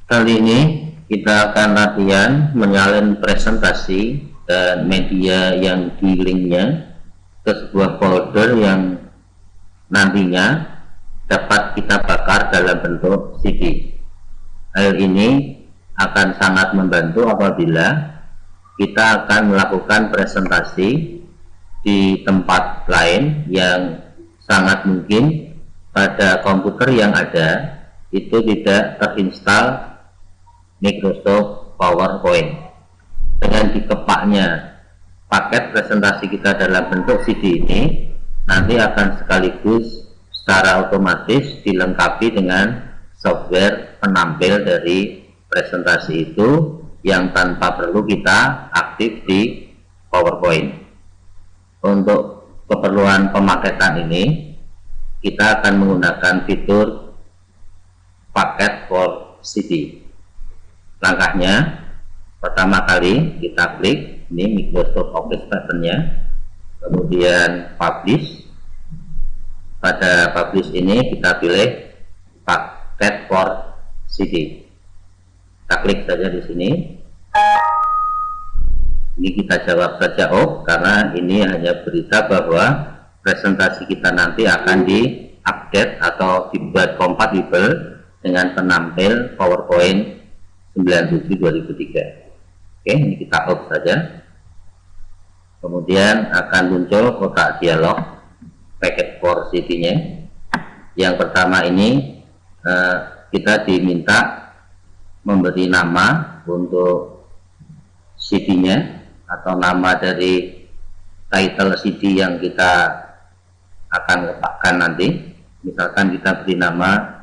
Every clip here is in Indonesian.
Kali ini kita akan latihan menyalin presentasi dan media yang di linknya ke sebuah folder yang nantinya dapat kita bakar dalam bentuk CD. Hal ini akan sangat membantu apabila kita akan melakukan presentasi di tempat lain yang sangat mungkin pada komputer yang ada itu tidak terinstall Microsoft PowerPoint. Dengan dikepaknya paket presentasi kita dalam bentuk CD ini, nanti akan sekaligus secara otomatis dilengkapi dengan software penampil dari presentasi itu yang tanpa perlu kita aktif di PowerPoint. Untuk keperluan pemaketan ini, kita akan menggunakan fitur paket for CD. Langkahnya, pertama kali kita klik ini Microsoft Office buttonnya, kemudian publish. Pada publish ini kita pilih paket for CD. Kita klik saja di sini. Ini kita jawab saja oh, karena ini hanya berita bahwa presentasi kita nanti akan diupdate atau dibuat kompatibel dengan penampil PowerPoint 97 2003. Oke, ini kita off saja. Kemudian akan muncul kotak dialog paket for CD-nya. Yang pertama ini kita diminta memberi nama untuk CD-nya atau nama dari title CD yang kita akan letakkan nanti. Misalkan kita beri nama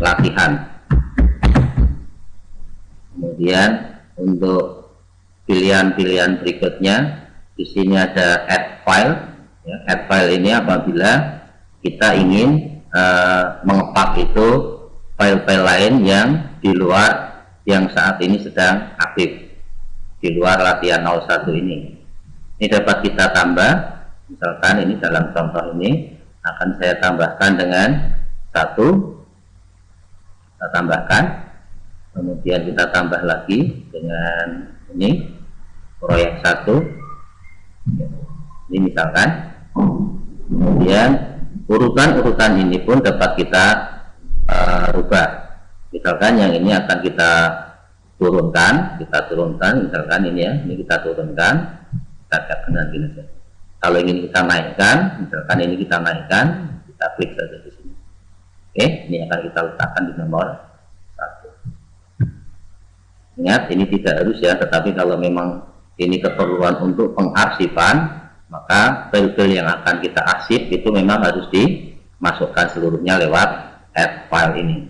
latihan. Kemudian untuk pilihan-pilihan berikutnya, di sini ada add file. Ya, add file ini apabila kita ingin mengepak itu file-file lain yang di luar yang saat ini sedang aktif, di luar latihan 01 ini. Ini dapat kita tambah. Misalkan ini dalam contoh ini akan saya tambahkan dengan 1. Kita tambahkan. Kemudian kita tambah lagi dengan ini proyek 1 ini misalkan. Kemudian urutan-urutan ini pun dapat kita rubah. Misalkan yang ini akan kita turunkan misalkan ini ya, ini kita turunkan, kita katakan gini saja. Kalau ingin kita naikkan, misalkan ini kita naikkan, kita klik saja di sini. Oke, ini akan kita letakkan di nomor 1. Ingat, ini tidak harus ya, tetapi kalau memang ini keperluan untuk pengarsipan, maka file-file yang akan kita arsip itu memang harus dimasukkan seluruhnya lewat add file ini.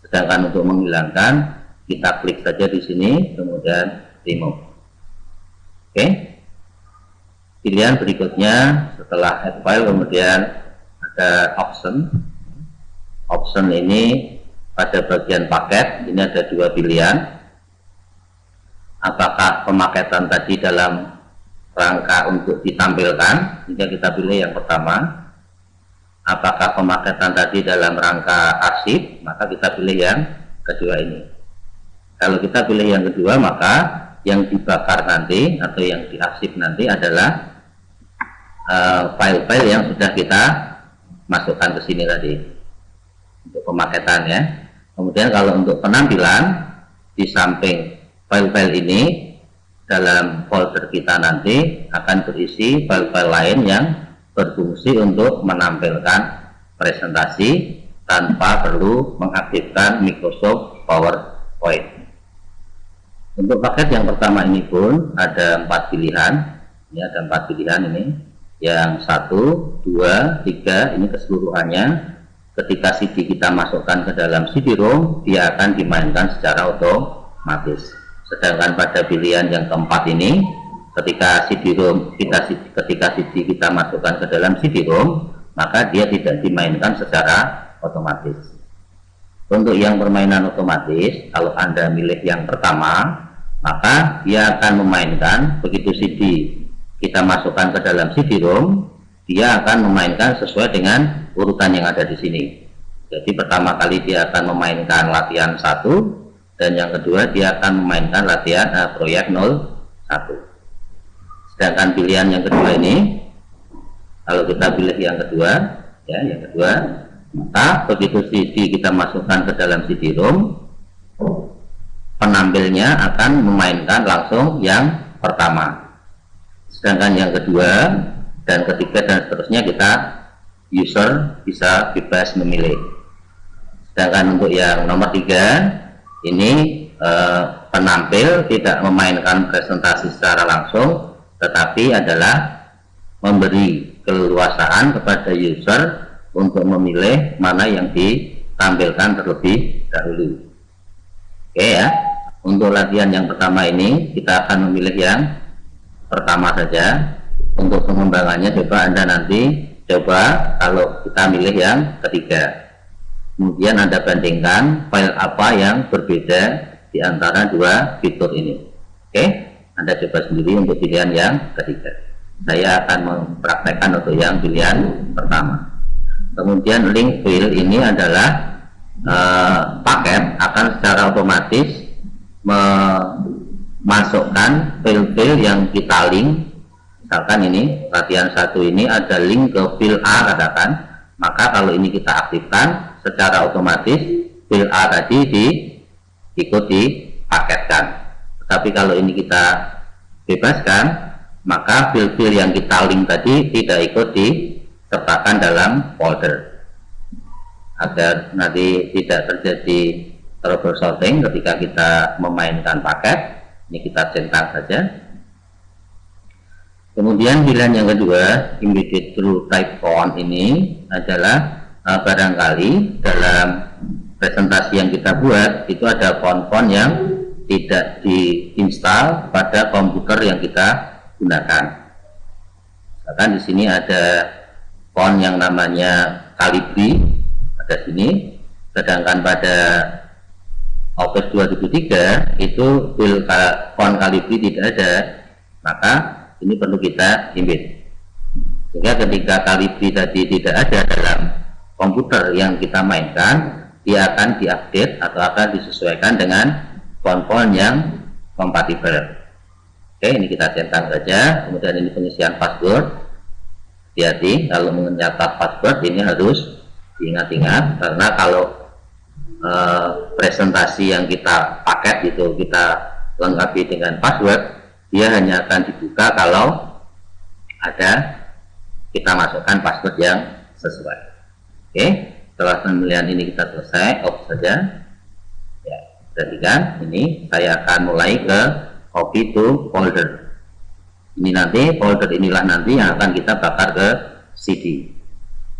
Sedangkan untuk menghilangkan, kita klik saja di sini, kemudian remove. Oke. Pilihan berikutnya setelah add file, kemudian ada option. Option ini pada bagian paket, ini ada 2 pilihan. Apakah pemaketan tadi dalam rangka untuk ditampilkan, jika kita pilih yang pertama. Apakah pemaketan tadi dalam rangka arsip, maka kita pilih yang kedua ini. Kalau kita pilih yang kedua, maka yang dibakar nanti atau yang diarsip nanti adalah file-file yang sudah kita masukkan ke sini tadi untuk pemaketannya. Kemudian kalau untuk penampilan, di samping file-file ini dalam folder kita nanti akan berisi file-file lain yang berfungsi untuk menampilkan presentasi tanpa perlu mengaktifkan Microsoft PowerPoint. Untuk paket yang pertama ini pun ada 4 pilihan. Ini ada 4 pilihan ini. Yang 1, 2, 3 ini keseluruhannya. Ketika CD kita masukkan ke dalam CD-ROM, dia akan dimainkan secara otomatis. Sedangkan pada pilihan yang keempat ini, ketika CD-ROM ketika CD kita masukkan ke dalam CD-ROM, maka dia tidak dimainkan secara otomatis. Untuk yang permainan otomatis, kalau Anda milih yang pertama, maka dia akan memainkan begitu CD kita masukkan ke dalam CD-ROM, dia akan memainkan sesuai dengan urutan yang ada di sini. Jadi pertama kali dia akan memainkan latihan 1, dan yang kedua dia akan memainkan latihan proyek 01. Sedangkan pilihan yang kedua ini, kalau kita pilih yang kedua, ya, yang kedua, maka begitu CD kita masukkan ke dalam CD-ROM, penampilnya akan memainkan langsung yang pertama. Sedangkan yang kedua dan ketiga dan seterusnya kita user bisa bebas memilih. Sedangkan untuk yang nomor 3 ini penampil tidak memainkan presentasi secara langsung, tetapi adalah memberi keleluasaan kepada user untuk memilih mana yang ditampilkan terlebih dahulu. Oke ya, untuk latihan yang pertama ini kita akan memilih yang pertama saja. Untuk pengembangannya coba Anda nanti coba kalau kita milih yang ketiga. Kemudian Anda bandingkan file apa yang berbeda di antara dua fitur ini. Oke, Anda coba sendiri untuk pilihan yang ketiga. Saya akan mempraktekkan untuk yang pilihan pertama. Kemudian link file ini adalah paket akan secara otomatis memasukkan file-file yang kita link. Misalkan ini latihan 1 ini ada link ke file A katakan, maka kalau ini kita aktifkan secara otomatis file A tadi ikut dipaketkan. Tetapi kalau ini kita bebaskan, maka file-file yang kita link tadi tidak ikut disertakan dalam folder, agar nanti tidak terjadi trouble shooting ketika kita memainkan paket. Ini kita centang saja. Kemudian pilihan yang kedua, embedded true type font, ini adalah barangkali dalam presentasi yang kita buat itu ada font-font yang tidak diinstal pada komputer yang kita gunakan. Misalkan di sini ada font yang namanya Calibri, ada sini. Sedangkan pada Office 2003 itu font Calibri tidak ada, maka ini perlu kita embed. Sehingga ketika Calibri tadi tidak ada dalam komputer yang kita mainkan, dia akan diupdate atau akan disesuaikan dengan font-font yang kompatibel. Oke, ini kita centang saja. Kemudian ini pengisian password. Hati-hati kalau mencatat password ini harus diingat-ingat, karena kalau presentasi yang kita paket itu kita lengkapi dengan password, dia hanya akan dibuka kalau ada kita masukkan password yang sesuai. Oke, setelah pemilihan ini kita selesai, off saja. Ya, perhatikan ini saya akan mulai ke copy to folder. Ini nanti folder inilah nanti yang akan kita bakar ke CD.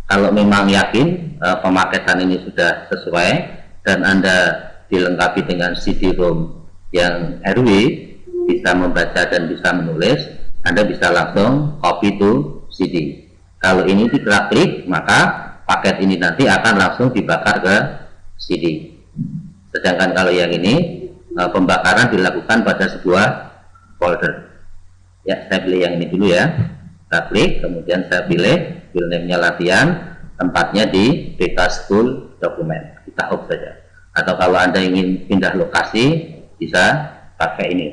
Kalau memang yakin pemaketan ini sudah sesuai dan Anda dilengkapi dengan CD-ROM yang RW, bisa membaca dan bisa menulis, Anda bisa langsung copy to CD. Kalau ini diklik, maka paket ini nanti akan langsung dibakar ke CD. Sedangkan kalau yang ini pembakaran dilakukan pada sebuah folder. Ya, saya pilih yang ini dulu ya. Kita klik, kemudian saya pilih file name-nya latihan, tempatnya di BK School Document. Kita off saja. Atau kalau Anda ingin pindah lokasi, bisa pakai ini.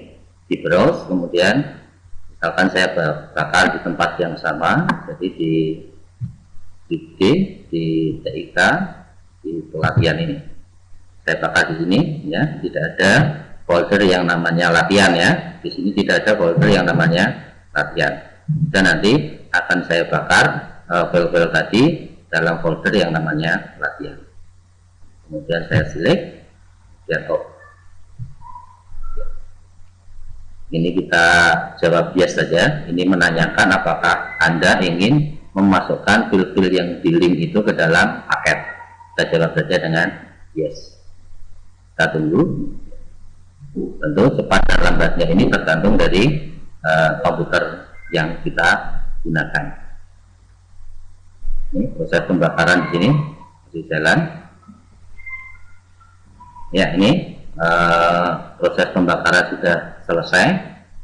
Di browse, kemudian misalkan saya bakar di tempat yang sama, jadi di TIK, di pelatihan ini. Saya bakar di sini, ya, tidak ada folder yang namanya latihan ya. Di sini tidak ada folder yang namanya latihan. Dan nanti akan saya bakar file-file tadi dalam folder yang namanya latihan. Kemudian saya select, ya, off. Ini kita jawab yes saja. Ini menanyakan apakah Anda ingin memasukkan file-file yang di link itu ke dalam paket. Kita jawab saja dengan yes. Kita tunggu. Tentu cepat dan lambatnya ini tergantung dari komputer yang kita gunakan. Ini proses pembakaran di sini masih jalan. Ya, ini proses pembakaran sudah selesai.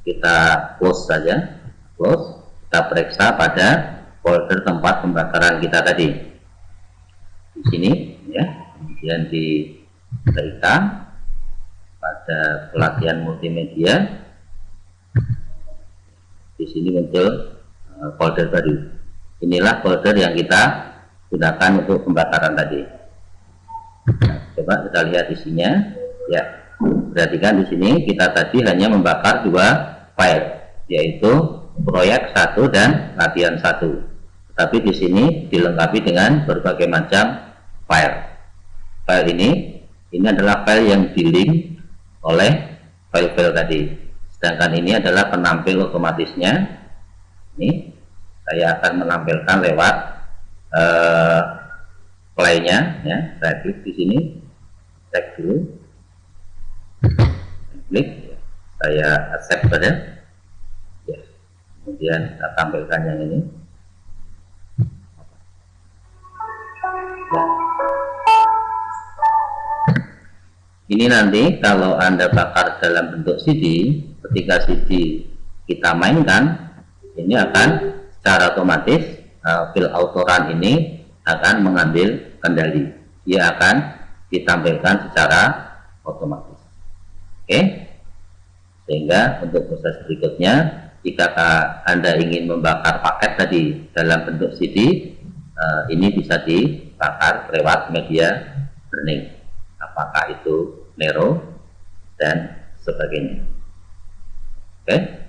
Kita close saja, close. Kita periksa pada folder tempat pembakaran kita tadi di sini, ya. kemudian di TIK pada pelatihan multimedia. Di sini muncul folder baru. Inilah folder yang kita gunakan untuk pembakaran tadi. Nah, coba kita lihat isinya. Ya, perhatikan di sini kita tadi hanya membakar 2 file, yaitu proyek 1 dan latihan 1. Tetapi di sini dilengkapi dengan berbagai macam file. File ini adalah file yang di-link oleh file-file tadi. Sedangkan ini adalah penampil otomatisnya. Ini saya akan menampilkan lewat play-nya. Ya, saya klik di sini, cek dulu, klik, saya accept saja. Ya, kemudian kita tampilkan yang ini. Ya. Ini nanti kalau Anda bakar dalam bentuk CD, ketika CD kita mainkan, ini akan secara otomatis file autoran ini akan mengambil kendali. Dia akan ditampilkan secara otomatis. Oke, sehingga untuk proses berikutnya, jika Anda ingin membakar paket tadi dalam bentuk CD, ini bisa dibakar lewat media burning, apakah itu Nero dan sebagainya. Oke.